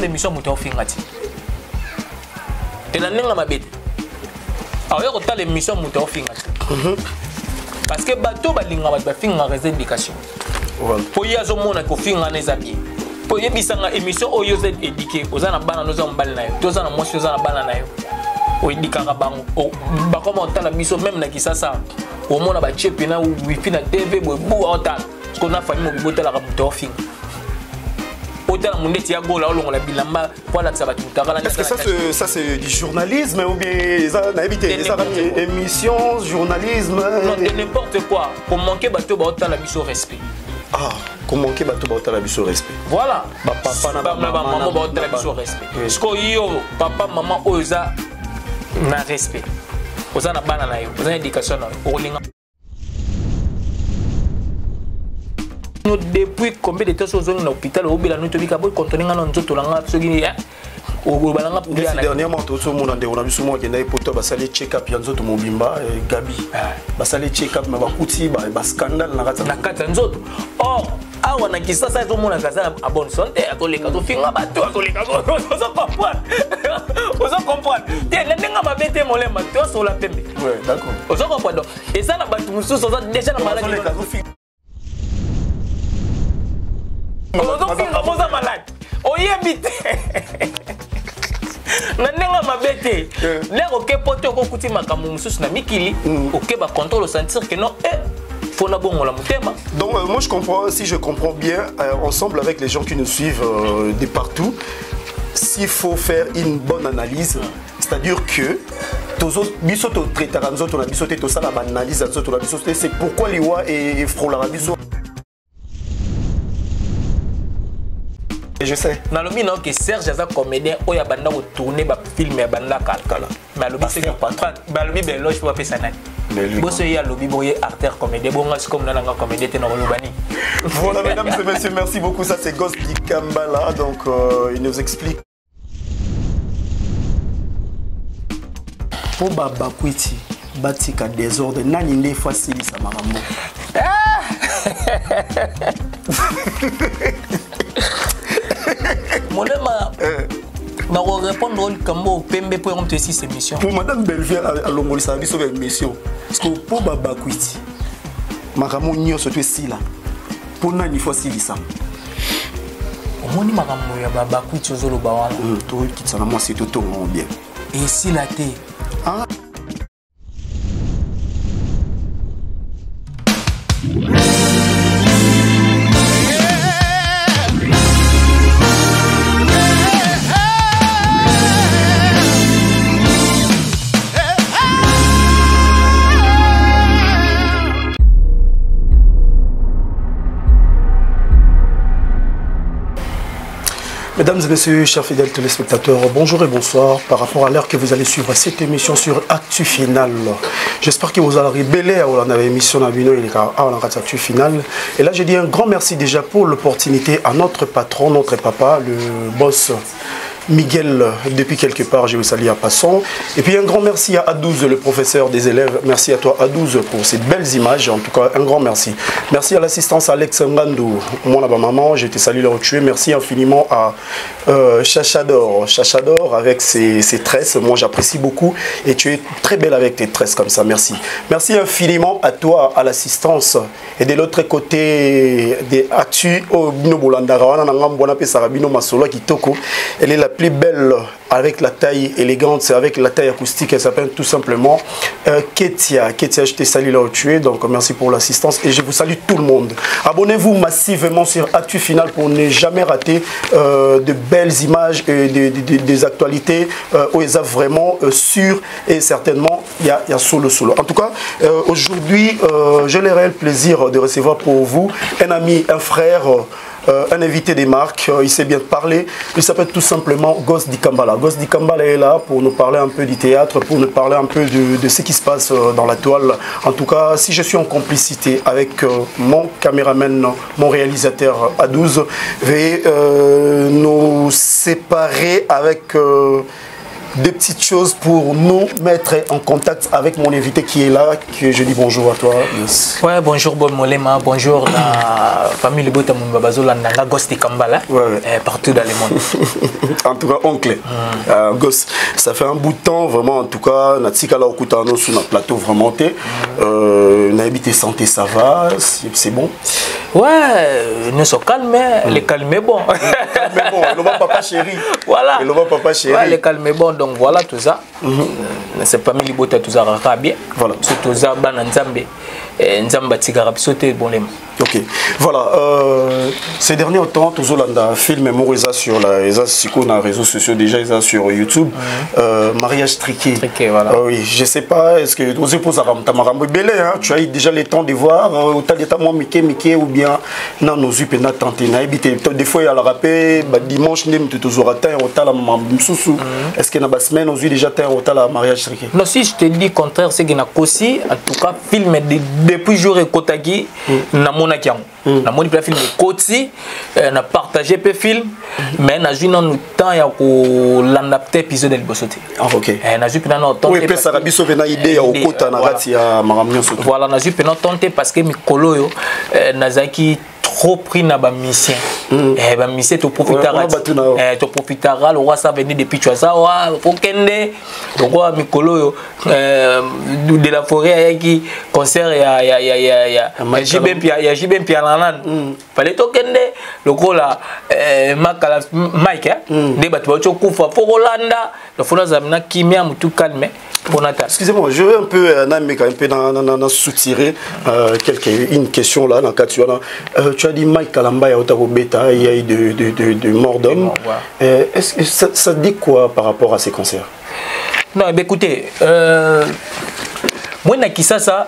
l'émission moto fingati et la nenga mabete alors ko ta l'émission moto fingati parce que bato balinga ba finga réserve d'éducation pour y azo mona ko finga neza bien pour y bisanga émission oyo z éduquer ozana bana noza mbali na yo tozana mosi ozana bana na yo o édikaka bango ba comment ta la mission même na kisasa au mona ba chepe na wifi na TV bo ota ko na famille mo botela ka moto finga autant mon étier gola on la bilamba voilà que ça va tout est-ce que ça c'est du journalisme ou bien ça n'habité des émissions journalisme non de n'importe quoi pour manquer bateau ba autant la mission respect ah pour manquer bateau ba autant la mission respect voilà papa na maman ba autant la mission respect parce que yo papa maman oza na respect oza na bana na yo oza na éducation na yo olinga depuis combien de temps aux zones l'hôpital au bilan nous te dit qu'à bout contenir un autre tout l'anga ce qui est au balanga pour dire dernièrement tout le monde on a vu souvent qu'il y a pour toi basali check-up yanzo to mobimba gabi basali check-up mais bakuti ba scandale na kata nzoto or awa na kisasa tout le monde a kaza à bonne santé à toleka to finga bato à toleka ozo comprendre te nenga mabete molema to sur la pembe ouais d'accord ozo comprendre et ça na bato mususu ça déjà na maladie on a malade. On y habite. Nanenga mabete. Là OK poto ko kuti makamu mususu na mikili. OK ba contrôle sentir que non faut na bongo la mutema. Donc moi je comprends si je comprends bien ensemble avec les gens qui nous suivent de partout s'il faut faire une bonne analyse c'est-à-dire que biso to traiter nzoto na biso te to sala ba analyse nzoto na biso c'est pourquoi liwa et frola biso. Je sais. Dans le mine que Serge Aza comédien ou ya banda tourner ba film ya banda kala. Mais le c'est pas ba le ben loge pour faire ça nani. Bosso ya lobby boye artère comédien bonga comme nanga comédien te no lobani. Voilà mesdames et messieurs, merci beaucoup, ça c'est Ghost Dikambala donc il nous explique pour baba kwiti batika désordre nani ndé facile ça marambo. Mon ma répondre au cambo pembe pour on te cette émission. Pour madame Belvière à l'ongoli ça biso émission. Parce que pour baba kwiti makamo nyoso to sila. Pour nani fois silisa. Omoni makamo ya baba kwiti ozolo bawala. To kitana moi c'est tout bien. Et si la té. Ah Mesdames et messieurs, chers fidèles téléspectateurs, bonjour et bonsoir par rapport à l'heure que vous allez suivre cette émission sur Actu Final. J'espère que vous allez rebeller à l'émission Actu Final. Et là, je dis un grand merci déjà pour l'opportunité à notre patron, notre papa, le boss Miguel, depuis quelque part, je vous salue à passant. Et puis un grand merci à A12, le professeur des élèves. Merci à toi A12 pour ces belles images. En tout cas, un grand merci. Merci à l'assistance Alex Ngandou, moi là-bas maman, je te salue le tuer. Merci infiniment à Chachador avec ses tresses. Moi j'apprécie beaucoup et tu es très belle avec tes tresses comme ça. Merci. Merci infiniment à toi, à l'assistance. Et de l'autre côté des Actu, elle est la plus belle avec la taille élégante, c'est avec la taille acoustique, elle s'appelle tout simplement Ketia. Ketia, je te salue là où tu es, donc merci pour l'assistance et je vous salue tout le monde. Abonnez-vous massivement sur Actu Final pour ne jamais rater de belles images et des actualités où ils ont vraiment sûr et certainement il y a solo. En tout cas, aujourd'hui, j'ai le réel plaisir de recevoir pour vous un ami, un frère, un invité des marques, il sait bien parler, il s'appelle tout simplement Ghost Dikambala. Ghost Dikambala est là pour nous parler un peu du théâtre, pour nous parler un peu de ce qui se passe dans la toile. En tout cas, si je suis en complicité avec mon caméraman, mon réalisateur A12, veuillez nous séparer avec des petites choses pour nous mettre en contact avec mon invité qui est là, que je dis bonjour à toi. Yes. Ouais, bonjour Bob Molema, bonjour la famille Lebota Mumbabazola Nanga Gosti Kambala, partout dans le monde. En tout cas, oncle, Ghost, ça fait un bout de temps, vraiment, en tout cas, Natsika là, Okutano, sur notre plateau, vraiment, Nahabité santé, ça va, c'est bon. Ouais, nous sommes calmes, les calmes bon. Mais bon, le papa chéri. Voilà. Le papa chéri. Ouais, les calmes bon, donc voilà tout ça. C'est pas mis les bottes à tout ça, bien. Voilà. Surtout ça, Bananzambe. Nzamba Tigarabi sauté bon les. Ok. Voilà. Ces derniers temps, toujours là, film mémorisé sur la réseaux sociaux déjà, sur YouTube. Mariage triqué. Triqué, voilà. Oui, je sais pas. Est-ce que vous posez hein? Tu as eu déjà le temps de voir autant d'état moi Mickey ou bien non nos yeux pénat tenté na habité des fois il y a le rappel dimanche nem toujours atteint au tal mamsusu. Est-ce que na ba semaine aux yeux déjà atteint au tal mariage triqué? Non, si je te dis contraire, c'est que na kosi en tout cas film depuis jour et kotagi na mona kiam. Na moni pas film koti na partagé peu film mais na ju non temps ya ko l'adapter épisode de bosoté. Ah OK. Na ju pena non temps. Oui, peut ça rabiso vena idée au kota na rati ya maramnyo surtout. Voilà, na ju pena tenter parce que mikolo yo nazaki trop pris na ba mission. Ba mission to profitera. To profitera le roi ça venir depuis tu ça wa fokende. Donc wa mikolo yo de la forêt qui concert ya JB Pia nanan. Fallait to kende le gros là makala Mike de batu cho kufa fo Rolanda le fona zamna kimia mutu calme. Excusez-moi, je veux un peu dans soutirer une question là, tu as dit Mike Kalamba et Otavo Beta, il y a eu de morts d'hommes. Est-ce que ça dit quoi par rapport à ces concerts? Non, écoutez, moi, ça,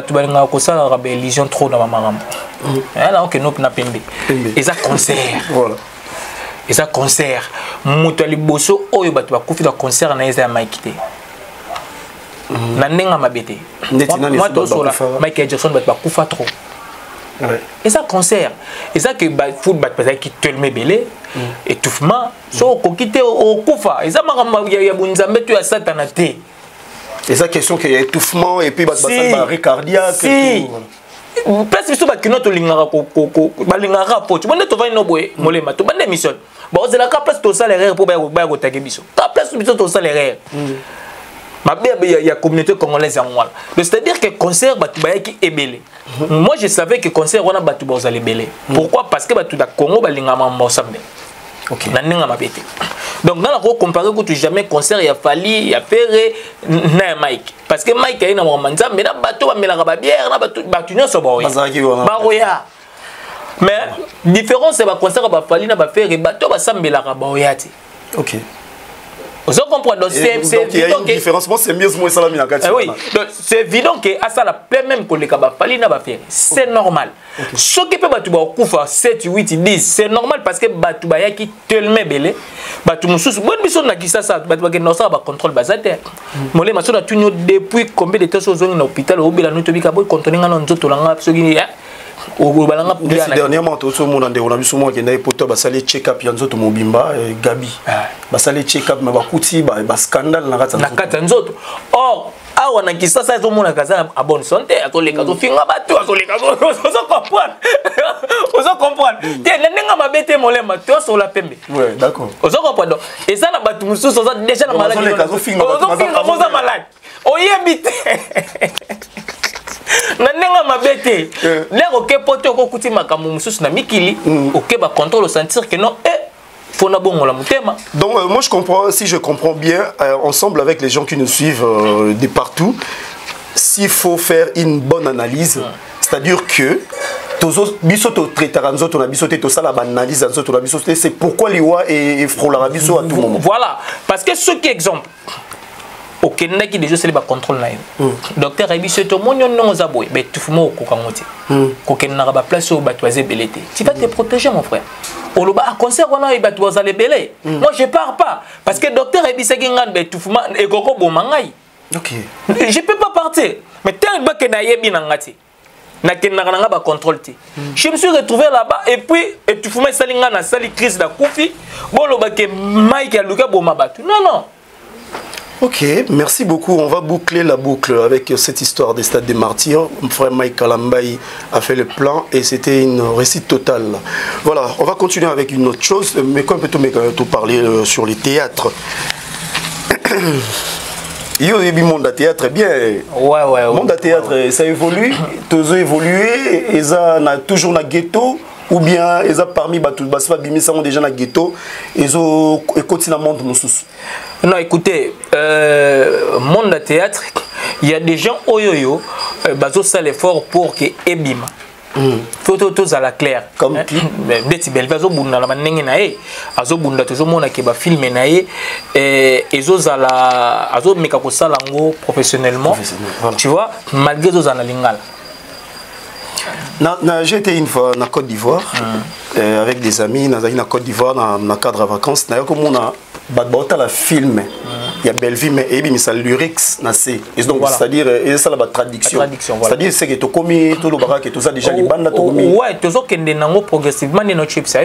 tu vas ça la religion trop dans ma maman. Là, on n'a pas et ça concert. Voilà. Et ça concert. Moutali bosso oyo batu ba kufi da concert na eza Mike te. Na nenga mabete. Moi to so la Michael Jackson batu ba kufa trop. Ouais. Et ça concert. Et ça que foot batu ba ki telme belé étouffement so ko kité au kufa. Et ça makamba ya bunzambe tu ya satana te. Et ça question qu'il y a étouffement et puis batu ba cardiaque et tout. Parce que tu vas lingara po tu vas to va no boy molema to bande mission bon c'est la place to salaire pour ba go taguer biso ta place biso to salaire ma bien il y a communauté congolaise en moi c'est-à-dire que concert batu ba ki ebele moi je savais que concert wana batu ba osale belé pourquoi parce que batu da Congo ba lingama mbosambe OK na ninga mabete donc dans la comparer que jamais concert il a fallu il a fait na Mike parce que Mike a une romanza mais na bateau ba melaka ba bière na bateau nyoso ba oya mais différence c'est ba concert ba fallu na ba faire bateau ba sambelaka ba oya ti OK vous comprenez donc c'est évident que différence moi c'est mieux moi ça la minakati oui donc c'est évident que à ça la plein même que les ba fallu na ba faire c'est normal ce qui peut batu ba kufa 7 8 10 c'est normal parce que batu ba yaki tellement belé batu mususu bonne mission na kisa ça batu ba ke no ça ba contrôle basateur molé maso na tunyo depuis combien de temps so zoni na hôpital o bila no tobika boy contrôler ngana nzoto langa soki dernièrement on a vu souvent qu'il y a des basali check-up yanzoto mobimba Gabi basali check-up mais bakuti ba scandale na kata nzoto or awa na kisasa zo mona kaza a bonne santé atoleka to finga batu atoleka ozo comprendre te nenga mabete molema to so la pembe ouais d'accord ozo comprendre et ça na batu mususu ozo déjà na malade ozo finga malade oyebite nanenga mabete lero ke poto ko kuti makamu mususu na mikili OK ba contrôle sentir que non faut na bongo la mutema. Donc moi je comprends, si je comprends bien ensemble avec les gens qui nous suivent de partout, s'il faut faire une bonne analyse, c'est-à-dire que c'est pourquoi l'IWA et Frolarabiso à tout moment. Voilà, parce que ce qui est exemple au Kenya qui déjà c'est le contrôle là. Docteur Abiso to monyo non zaboy, mais tu fumo ko kangote. Ko Kenya ba place au batoisé belete. Tu vas te protéger mon frère. Au loba concert on a batoisé les belé. Moi je pars pas parce que docteur Abiso qui ngane be tu fuma e koko bomangai. OK. Je peux pas partir. Mais tel ba que na yebi na ngati. nakendaka ba contrôle te. Je me suis retrouvé là-bas et puis tu fumais salinga na sali crise da kufi bolo ba ke Mike aluka boma batu. Non. Ok, merci beaucoup. On va boucler la boucle avec cette histoire des stades des martyrs. Mon frère Mike Kalambaï a fait le plan et c'était une réussite totale. Voilà, on va continuer avec une autre chose. Mais comme peut-on parler sur les théâtres. Il y a eu monde à théâtre bien. Ouais. Monde à théâtre, ça évolue. Tous ont évolué. Ils ont toujours dans le ghetto. Ou bien ils ont parmi tous les gens déjà dans le ghetto. Ils ont continué à monter mon sous. Non, écoutez, monde de théâtre, il y a des gens oyoyo, bazo ça l'effort pour que ebima. Faut tous à la claire. Comme qui? Des belles bazo bunda la manenge nae, azo bunda toujours mona ke ba filmer nae, ezo za la, azo meka ko sala ngo professionnellement. Voilà. Tu vois, malgré zo za na lingala. J'ai été une fois en Côte d'Ivoire avec des amis, dans la Côte d'Ivoire dans le cadre de vacances. D'ailleurs, comme on a la film, il y a Belleville, mais il y a lyrics, c'est-à-dire ça la traduction. C'est-à-dire c'est que tu commis tout le barak et tout ça déjà les bandes tu commis. Ouais, tu sais que nango progressivement dans notre chips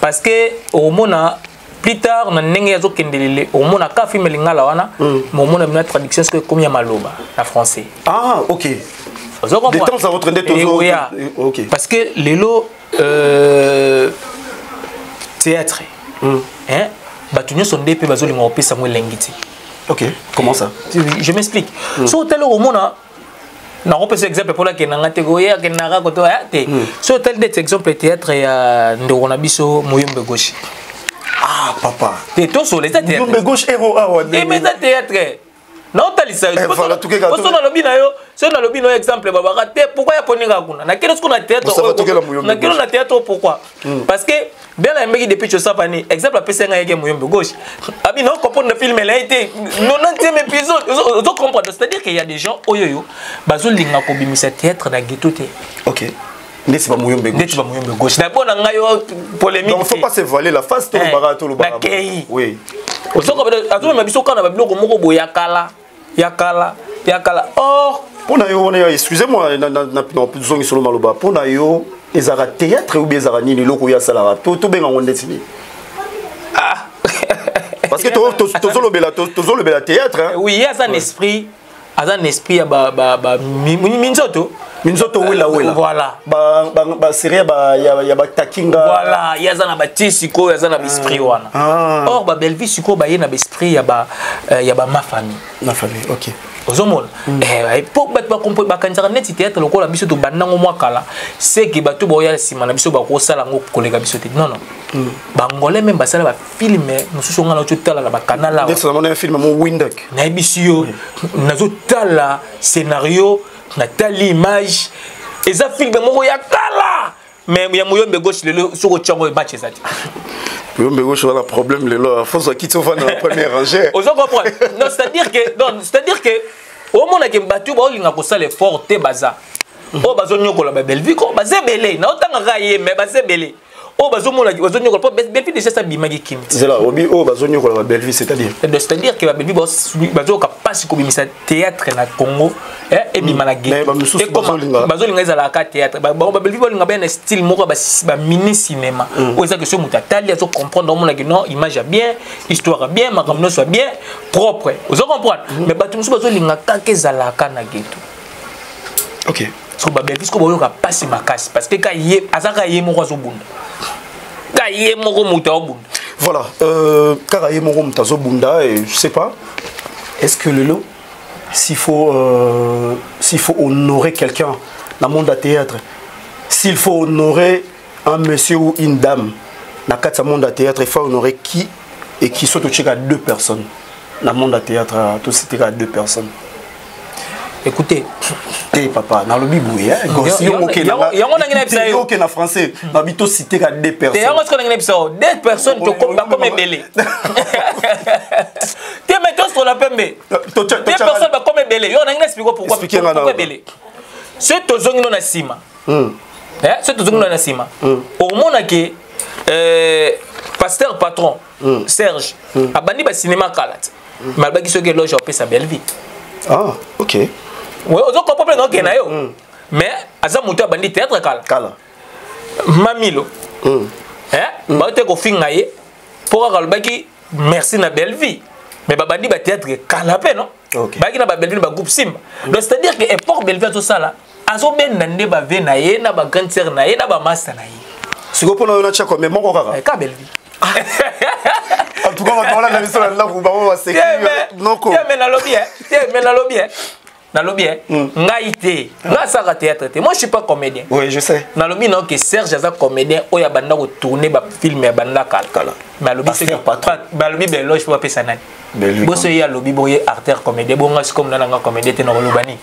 parce que au mona plus tard on a nengezo kendelele au mona ka film lingala wana, mais au mona une traduction c'est comme ya maloba en français. Ah, OK. De temps à votre OK. Parce que les lots théâtre hein batunyo sont des peu bazoli ngopé samuel lengiti. OK, comment ça? Je m'explique. So tel au mona na repose exemple pour la kenanga te goya kenanga ko to te. So tel des exemple théâtre ya ndorona biso moyombe gauche. Ah papa. T'es tout sur les théâtres. Moyombe gauche héros ah ouais. Et mais ça théâtre. Non, tu as dit ça. Si on a le bino exemple, pourquoi il y a poninga kuna? Na quel est-ce qu'on a théâtre? Na quel on a théâtre pourquoi? Parce que bien la mec depuis que ça fani exemple après c'est un game moyombe gauche. Abi non comprendre le film elle a été 90e épisode. Vous comprenez? C'est-à-dire qu'il y a des gens oyoyo bazo linga ko bimisa théâtre na ghetto té. OK. N'est-ce pas moyombe gauche? D'abord on a eu polémique. Donc faut pas se voiler la face tout le barato le barato. Oui. Azuma mabiso kana ba biloko moko boyakala. Yakala. Or, pour nayo excusez-moi na zongi solo maloba pour nayo ezara théâtre ou bien ezara nini loko ya sala to benga ngondetini. Ah. Parce que tozolo bela théâtre hein. Oui, il y a un esprit ya ba minzoto wela voilà ba série ya ba takinga voilà il y a na ba tisiko ya na esprit wana. Or ba Belleville siko ba ye na esprit ya ba ma famille. OK. Ozomona pour ba comprendre ba kanjaka net théâtre lokola biso to bandango mwakala c'est que bato boya sima na biso ba ko sala ngo kolega biso te non bangolais même basala ba film mususu ngala totala la ba canal là c'est un film mon Windows na bisio nazo tala scénario na tali image eza film moko ya kala mais ya moyombe gauche lelo soko tchango match ezati moyombe gauche wala problème lelo faut quitter au dans la première rangée on comprend non c'est-à-dire que au monde que batu ba olinga ko sala effort te baza o bazonyokola ba Belleville ko bazebele na otanga gaye mais bazebele o bazomona bazonyokola po Belleville déjà ça bimaki kim c'est là obi o bazonyokola ba Belleville c'est-à-dire que ba Belleville bazoka passe ko bimisa théâtre na Congo et bimana gué et comme bazolinga ezala ka théâtre ba Belleville balinga ben style moko ba mini cinéma o eza que ce mutatali azo comprendre on que non image bien histoire bien makamno soit bien propre vous comprendre mais batu musu bazolinga ka kezala ka na ghetto. OK. So ba Belleville ko boyoka passe makasi parce que ka yé azaka yé moko azobunda. Ka yé moko muta obunda. Voilà, ka yé moko muta azobunda et je sais pas est-ce que le lot s'il faut honorer quelqu'un dans le monde du théâtre, s'il faut honorer un monsieur ou une dame dans le monde du théâtre, il faut honorer qui et qui sont à deux personnes dans le monde du théâtre, tout c'était à deux personnes. Écoutez, papa, dans le Bible, il y a un français, il cité à deux personnes. Deux personnes qui ont comme belé. Tu es maintenant sur la PMB. Deux personnes comme belé. On a expliqué pourquoi belé. C'est tout ce qu'on a sima. C'est tout ce qu'on a sima. Au monde que pasteur patron Serge a banni le cinéma Kalat. Malgré ce que loge a fait sa Belleville. Ah, OK. Oui, on comprend pas donc qu'il y a mais aza moto abandi théâtre kala mamilo ba te ko finga ye pour kalobaki merci na belle vie mais babandi ba théâtre kala pe non baki na ba belle vie ba groupe Simba donc c'est à dire que époque belle vie to sala azo ben nande ba ve na ye na ba grande sœur na ye na ba master na ye siko pona na chako mais moko kaka ka belle vie en tout cas on va la mission là pour ba sécurité noko mais na lobby na lobby ngaité nga ça théâtre moi je suis pas comédien oui je sais na lobby non que Serge aza comédien oya banda ko tourner ba film ya banda kala mais lobby c'est ba lobby be loge pour pesa nani bosso ya lobby boye artère comédien bon ngas comme nanga comédien te no lobani.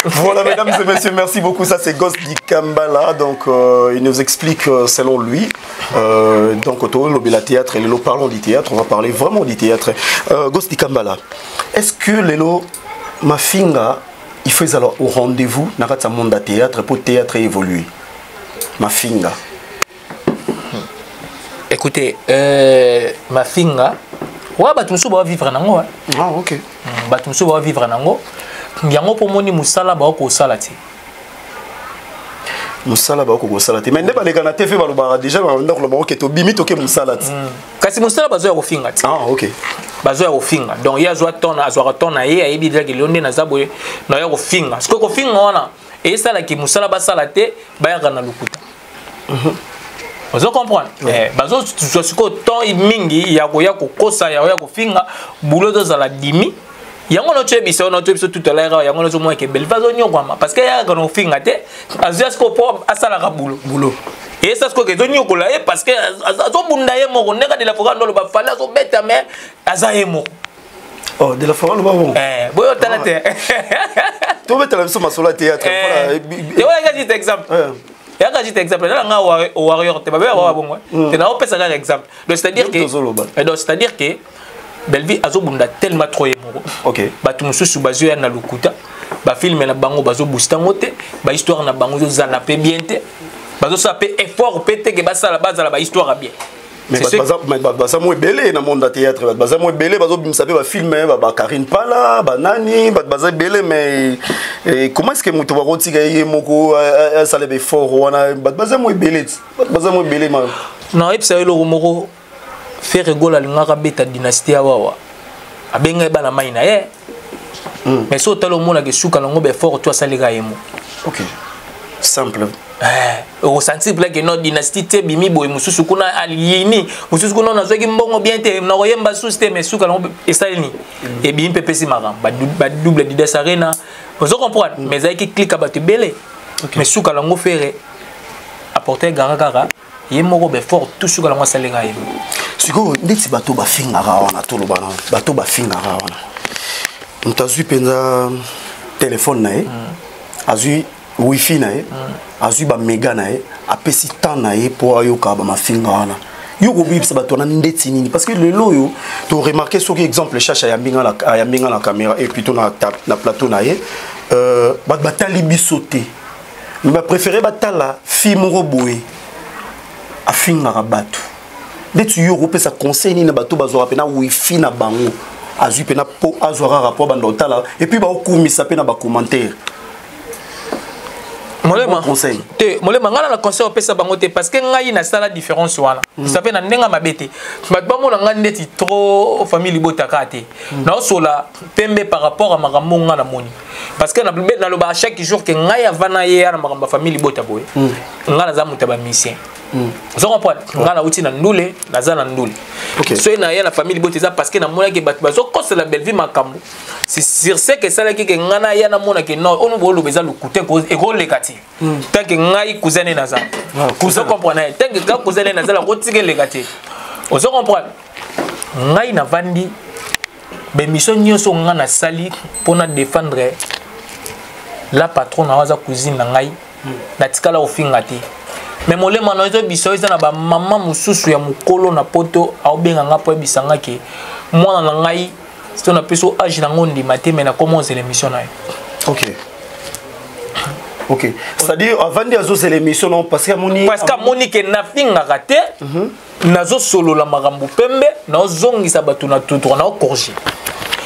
Voilà mesdames et messieurs, merci beaucoup. Ça c'est Ghost Dikambala, donc il nous explique selon lui donc autour de la théâtre et nous parlons du théâtre, on va parler vraiment du théâtre. Ghost Dikambala, est-ce que Lelo Mafinga il fait alors au rendez-vous dans le monde du théâtre pour le théâtre évoluer? Mafinga. Écoutez, Mafinga, ouais, bah tout va vivre nango. Ah ok. Bah tout va vivre nango. Yango pour moni musala ba ko salati. Musala ba ko salati. Mais ne ba les gana TV ba lo ba déjà ba ndako lo ba ko to bimi to ke musalati. Kasi musala ba zo ya ko finga. Ah ok. Bazo ya kofinga donc ya zo tona azwa tona ye ayebi déjà que londe na zaboye na ya kofinga parce que kofinga wana et ça là qui musala ba salate ba ya kana lukuta vous comprenez bazo zo ko ton mingi ya ko kosa ya kofinga boulot dans la dimi yango no tshebisa no tshebisa tout à l'heure yango no zo mo ke belle bazo nyokwa parce que ya kana kofinga te azwa ko po asala ka boulot. Et ça, c'est ce que je dis parce que de la forêt, on va faire ça, bête, mais azaye mo. Oh, de la forêt, on va bon. Boyo talate. Tu veux te lancer sur le théâtre. Et voilà, j'ai un exemple. Il y a un exemple. Là, on a warrior. Tu vas voir bon. Tu n'as pas un exemple. Donc c'est-à-dire que Belleville a zobunda tellement trop émouvant. Ok. Bah tout le monde sous basé à Nalukuta. Bah film na bango bazo boostangote. Bah histoire na bango zo zanape bien te. Bazo ça peut effort pété que basa la base à la histoire bien. Mais baza mo belé na monde théâtre baza mo belé bazo bimsa pe ba filmer ba Karine Pala ba nani baza belé mais comment est-ce que muto ba rotika ye moko ça le effort wana baza mo belé ma non et ça le moko faire rigolo ngaka beta dynastie awa abenga ba na maina eh mais so talo mona ke suka ngo be fort toi ça les gars yemo. OK simple. Au sentir que notre dynastie te bimi boy mususu kuna aliyini mususu kuna na zoki mbongo bien te na koyemba suste mais suka na esalini et bim pepesi maram ba double didas arena vous comprenez mais ça qui clique ba te belé mais suka la ngo faire apporter garakara yemoko be fort tout suka la ngo salenga yemo siko ndeti bato ba finga wana to lo bana bato ba finga wana mtazui penza téléphone nae azui wifi nae azui ba mega nae apesi temps nae pour ayoka ba mafinga wana yoko bibisa bato na ndeti nini parce que le loyo to remarquer ce qui exemple chacha ya mbinga la caméra et plutôt na plateau nae batali bisoté mais préféré batala fi moko boye afinga bato ndeti yoko pesa conseil ni na bato bazora pena wifi na bango azui pena po azora rapport bandotala et puis ba okumisa pena ba commentaire. Molema conseil te molema ngana na conseil opesa bango te parce que ngai na sala différence wana ça fait na ndenga mabete bat ba mona ngani ndeti trop famille botaka te na sola pembe par rapport à makambo ngana moni parce que na loba chaque jour que ngai avana ye na makambo famille botaboye ngana za mutaba mission vous comprenez ngana uti na ndule na za na ndule so na ye na famille boteza parce que na mona ke bat bazo kosa la belle vie makambo c'est sur ce que ça que ngana ya na mona ke non on veut le beza le couté et gros le kati tant que ngai cousin na za vous comprenez tant que cousin na za la rotike le kati vous comprenez ngai na vandi be mission nyoso ngana sali pona défendre la patronne aza cousine na ngai na tikala ofinga te mais molema na zo biso eza na ba mama mususu ya mukolo na poto aobenga nga po bisanga ke mwana na ngai c'est on appelle ça âge na ngondi maté mais na comment c'est l'émission na. OK. OK. C'est-à-dire avant de zo c'est l'émission non parce que moni ke na finga raté nazo solo la marambu pembe na zongisa batu na tutu na corriger.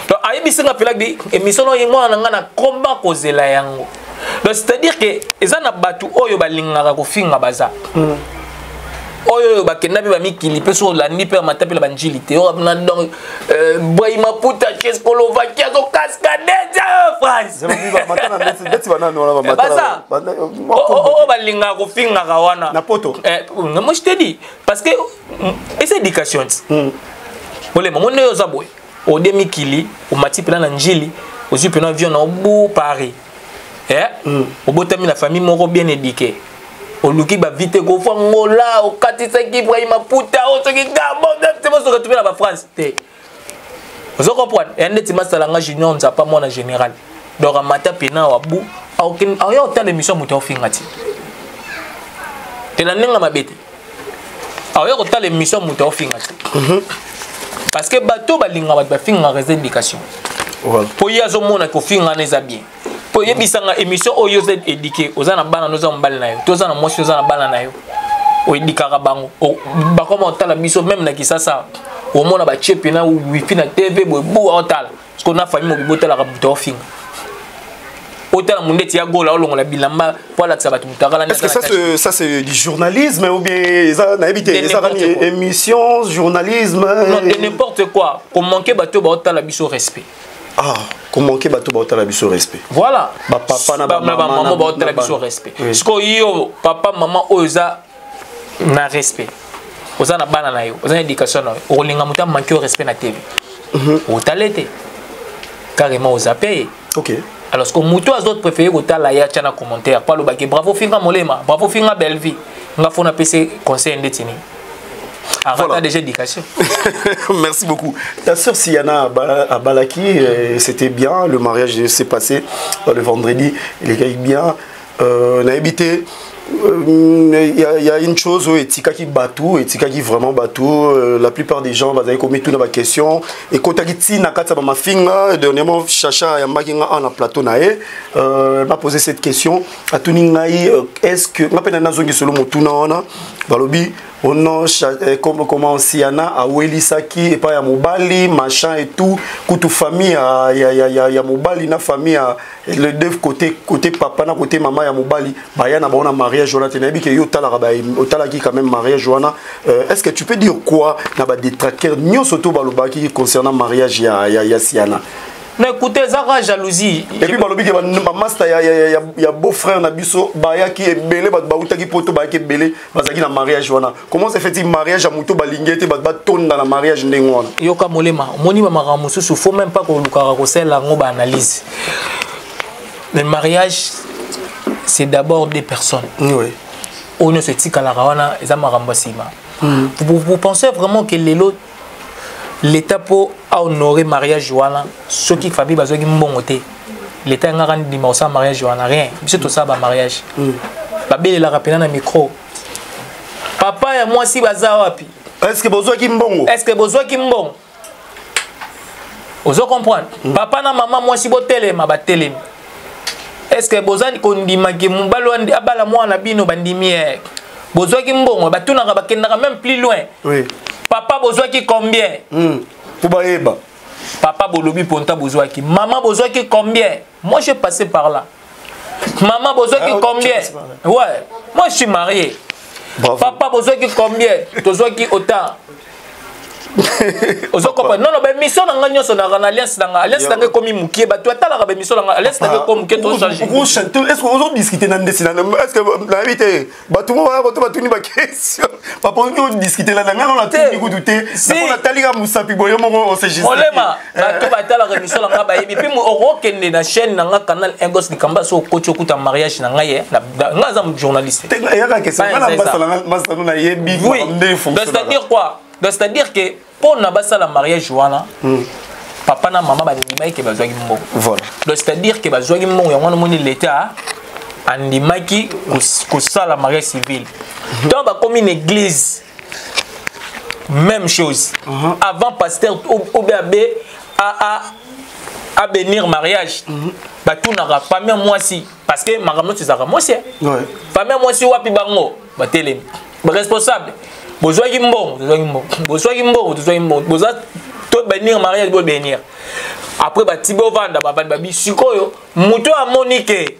Donc ayebi singa pela bi émission no yengwa na ngana komba kozela yango. Donc c'est-à-dire que eza na batu oyo balingaka kofinga baza. Oyo bakenda pe ba mikili pe so la ni pe matape la banjili te o na donc Brahima Puta Tchécoslovaquie zo cascade France. O balinga kofinga kawana. Na poto. Moi je te dis parce que c'est éducation. Ole maman ne yoza boy. O demi kili o matipe na njili o zupe na avion na bu Paris. O botami la famille moko bien éduquée. O luki ba vite go fa ngola o katisa ki Brahima Puta o soki Gabon c'est bon so retrouver na ba France te. Vous comprenez? Et ndeti masalanga junior nza pas moi en général. Donc amata pena wa bu aucun aya autant émission muto fingati. Te la nenga mabete. Aya autant émission muto fingati. Parce que bato balinga ba finga réserve éducation. Voilà. Pour y azo mona ko finga neza bien. Pour y bisanga émission oyo z éduquer ozana bana noza mbali na yo. Tozana moshi ozana bana na yo. O édikaka bango. Ba comment otala biso même na kisasa. Au moins ba chepe na wifi na TV bo otala. Parce qu'on a famille mo bibotala ka buto finga. Otala mundeti ya gola olongola bilamba pour la sabatu mutakala. Est-ce que ça c'est du journalisme ou bien ça na éviter ça émission journalisme non de n'importe quoi. Comme manquer bato ba otala biso respect. Ah, comme manquer bato ba otala biso respect. Voilà. Ba papa na ba maman ba otala biso respect. Parce que yo papa maman oza na respect. Oza na bana na yo, oza na éducation na yo. O linga muta manquer au respect na TV. O talete. Carrément oza paye. OK. Alors, ce que muto a d'autres préférés au tal ya tchana commentaire. Pas le baguette. Bravo Finga Molema. Bravo Finga Belvi. On a fait un PC conseil indétenu. Voilà. Déjà éducation. Merci beaucoup. Ta sœur Siana à Balaki, c'était bien. Le mariage s'est passé le vendredi. Il est bien. On a habité. Il y a une chose où Etika qui batou, Etika qui vraiment batou. La plupart des gens vont commettre toute la question. Et quand tu as na kata ma finga, dernièrement Chacha ya makinga en plateau nae, m'a posé cette question. À tout ningai, est-ce que ma peine na zongi solo motuna ona, balobi on comment Siana a Welisaki et pas ya mobali machin et tout, toute famille ya mobali na famille le deux côté papa na côté maman ya mobali, ba ya na bona mariage ona tenabi que yo tala ba otala ki quand même mariage ona. Est-ce que tu peux dire quoi na ba détracteur nyo soto baloba qui concernant mariage ya Siana? Mais écoutez, ça la jalousie. Et puis, balobi que ma master ya beau frère na biso baya qui est belé ba uta ki poto ba ki belé bazaki na mariage wana. Comment se fait-il mariage à muto balingete ba tonne dans la mariage ndengwana? Yoka molema, moni ba maramu susu faut même pas ko lukara ko sela ngo ba analyse. Le mariage c'est d'abord des personnes. Oui. On ne se tika la rawana eza marambo sima. Vous pensez vraiment que l'État pour honorer le mariage wana ceux qui fabi bazoki mbongote l'État nga randi ma sa mariage wana rien c'est tout ça ba mariage babele la rapena na micro papa ya moi si baza wapi est-ce que bozoki mbongo ozo comprendre papa na maman moi si botelema batelemi est-ce que bozani kondima ki mbalo andi abala mwana bino bandimi bozoki mbongo batuna ka bakenda même plus loin oui. Papa bozwaki combien? Papa bolobi ponta bozwaki. Maman bozwaki combien? Moi j'ai passé par là. Maman bozwaki combien? Ouais, moi je suis marié. Bravo. Papa bozwaki combien? Tozwaki autant. Ozo comprendre. Non non, ben mission na nganyo sona na alliance na komi mukie ba tu atala ba mission na alliance na komi mukie to changer. Est-ce que vous discuter na ndesi na est-ce que na vite ba tu mo ba tu ni ba question. Papa on discuter là ngano na tu ni kuduté. Na na tali ka musapi boyo mo on se juste. Olema ba to ba tala ka mission na ba yebi puis mo okende na chaîne na nga canal Engos di Kamba so kocho kuta mariage na ngaye na ngaza journaliste. Ya ka question na mbasa na yebi ko ndé fonctionne. C'est-à-dire quoi? C'est-à-dire que pour na basa la mariage wana papa na maman bandimaki ke bazwaki mbongo. Voilà. Donc c'est-à-dire que bazwaki mbongo yango moni l'état andimaki ko sala mariage civil. Donc ba comme une église même chose. Avant pasteur OBAB à bénir mariage. Ba tout na famille moi si parce que maramno c'est ça moi si. Ouais. Famille moi si wapi bango ba telemi. Ba responsable bozwaki mbongo boza to bénir mariage bo bénir après ba tibo vanda ba bandi ba bisikoyo muto a monique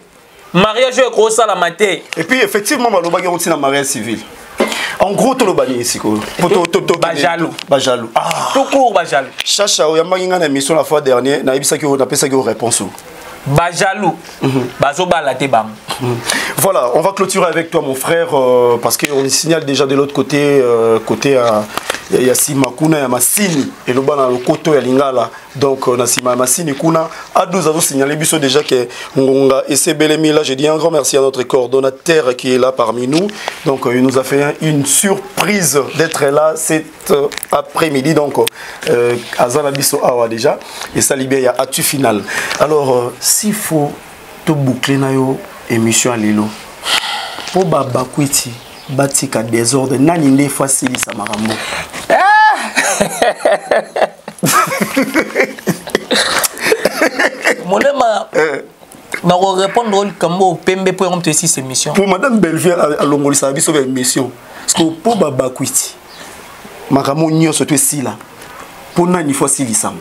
mariage est gros ça la maté. Et puis effectivement maloba qui aussi na mariage civil. En gros to lo bani ici ko. Bajalou. Bajalou. Ah. Tout court bajalou. Chacha o yamba ngana émission la fois dernière na ibisa ki on appelle ça que réponse. Bajalou. Bazo balate bam. Voilà, on va clôturer avec toi mon frère parce qu'on signale déjà de l'autre côté côté il y a Simakuna, il y a Massini et le bas dans le côté il y a Lingala. Donc on a Sima Massini Kuna à 12 ans signalé biso déjà que Ngonga et Sebelemi là, j'ai dit un grand merci à notre coordonnateur qui est là parmi nous. Donc il nous a fait une surprise d'être là cet après-midi donc Azana biso awa déjà et ça libère il y a actu final. Alors s'il faut tout boucler na yo émission à Lilo pour Baba Kwiti batika désordre nani nde facile ça marambo Monema va répondre au kambo pembe pour on ici cette émission pour madame Belvier à longolisa biso ba émission parce que pour Baba Kwiti marambo nyonso to ici là pour nani facile ça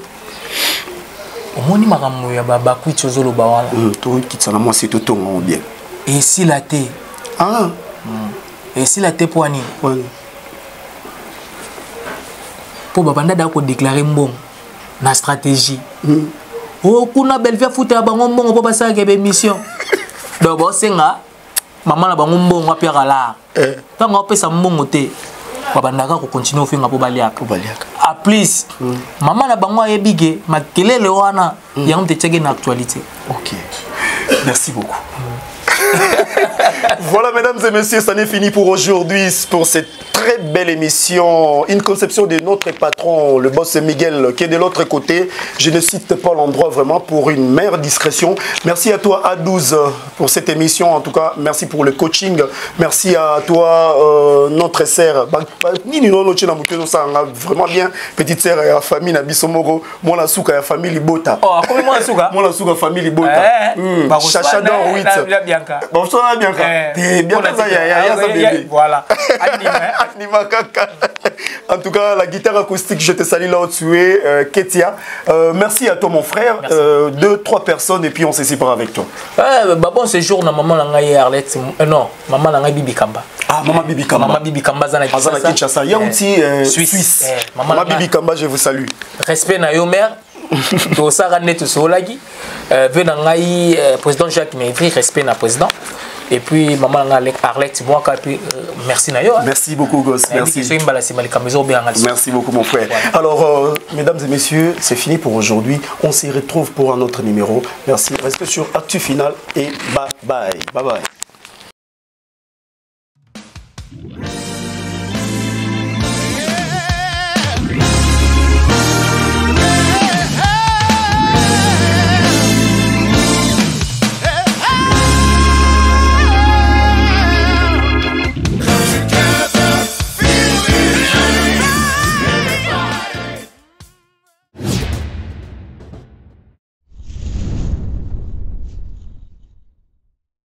omoni makambo ya Baba Kwiti ozolo bawala to kitana moi c'est tout ton bien et si la té ah et si la té poani pour babanda da ko déclarer mbong na stratégie oh kuna Belvia futa bango mbongo po basala ke émission donc bo senga maman na bango mbongo apia la tango pesa mbongo te babanda ka ko continuer ofinga po baliaka a plus maman na bango ayebige makelele wana yango te tcheke na actualité. OK. Merci beaucoup. Voilà, mesdames et messieurs, ça n'est fini pour aujourd'hui, pour cette très belle émission. Une conception de notre patron, le boss Miguel, qui est de l'autre côté. Je ne cite pas l'endroit vraiment pour une meilleure discrétion. Merci à toi, A12, pour cette émission. En tout cas, merci pour le coaching. Merci à toi, notre sœur. Vraiment bien, petite sœur et la famille Nabisomoro. Moi, la souka et la famille Libota. Oh, comment moi la souka? Moi, la souka famille Libota. Chacha dans 8. Bon, ça va bien. Voilà. En tout cas, la guitare acoustique, je te salue là où tu es, Ketia. Merci à toi, mon frère. 2-3 personnes et puis on se sépare avec toi. Bon séjour, maman Langaye Arlette. Non, maman Langaye Bibi Kamba. Ah, maman Bibi Kamba. Maman Bibi Kamba, Zana Kinshasa. Il y a aussi Suisse. Maman Bibi Kamba, je vous salue. Respect na yo mère. Tout ça, tout solagi. Venangaï, président Jacques Mévry, respect na président. Et puis maman Arlette, merci Nayo. Merci beaucoup, gosse. Merci. Merci beaucoup, mon frère. Voilà. Alors, mesdames et messieurs, c'est fini pour aujourd'hui. On se retrouve pour un autre numéro. Merci. Restez sur Actu Final et bye bye. Bye bye.